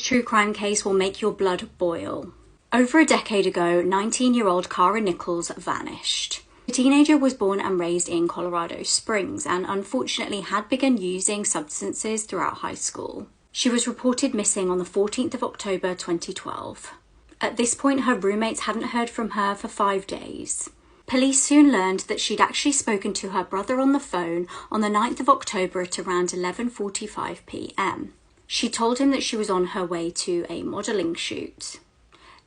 true crime case will make your blood boil. Over a decade ago, 19-year-old Kara Nichols vanished. The teenager was born and raised in Colorado Springs and unfortunately had begun using substances throughout high school. She was reported missing on the 14th of October 2012. At this point, her roommates hadn't heard from her for 5 days. Police soon learned that she'd actually spoken to her brother on the phone on the 9th of October at around 11:45 p.m. She told him that she was on her way to a modelling shoot.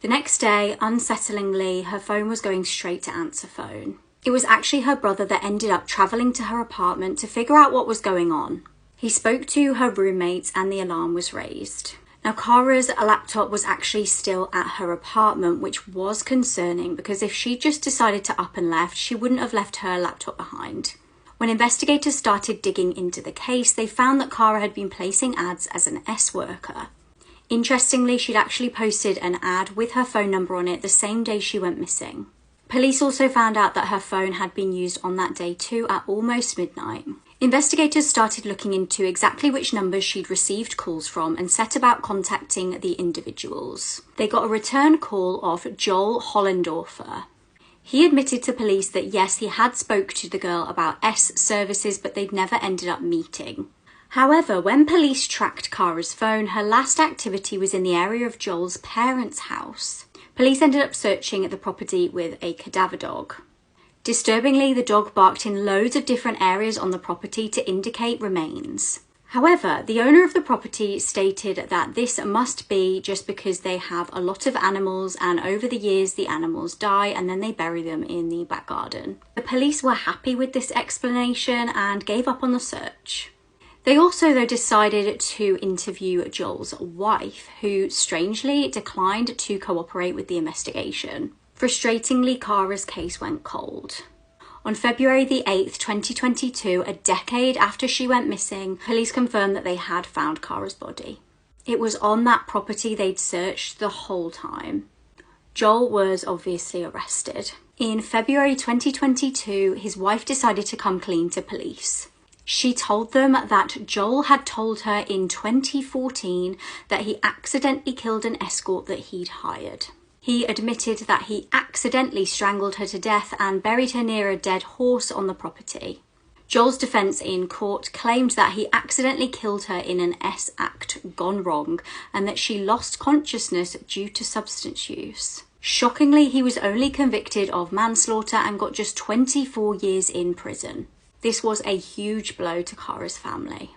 The next day, unsettlingly, her phone was going straight to answer phone. It was actually her brother that ended up travelling to her apartment to figure out what was going on. He spoke to her roommates and the alarm was raised. Now, Kara's laptop was actually still at her apartment, which was concerning because if she just decided to up and left, she wouldn't have left her laptop behind. When investigators started digging into the case, they found that Kara had been placing ads as an S-worker. Interestingly, she'd actually posted an ad with her phone number on it the same day she went missing. Police also found out that her phone had been used on that day too at almost midnight. Investigators started looking into exactly which numbers she'd received calls from and set about contacting the individuals. They got a return call of Joel Hollendorfer. He admitted to police that yes, he had spoke to the girl about S services, but they'd never ended up meeting. However, when police tracked Kara's phone, her last activity was in the area of Joel's parents' house. Police ended up searching at the property with a cadaver dog. Disturbingly, the dog barked in loads of different areas on the property to indicate remains. However, the owner of the property stated that this must be just because they have a lot of animals and over the years the animals die and then they bury them in the back garden. The police were happy with this explanation and gave up on the search. They also, though, decided to interview Joel's wife, who strangely declined to cooperate with the investigation. Frustratingly, Kara's case went cold. On February the 8th, 2022, a decade after she went missing, police confirmed that they had found Kara's body. It was on that property they'd searched the whole time. Joel was obviously arrested. In February 2022, his wife decided to come clean to police. She told them that Joel had told her in 2014 that he accidentally killed an escort that he'd hired. He admitted that he accidentally strangled her to death and buried her near a dead horse on the property. Joel's defence in court claimed that he accidentally killed her in an S-act gone wrong and that she lost consciousness due to substance use. Shockingly, he was only convicted of manslaughter and got just 24 years in prison. This was a huge blow to Kara's family.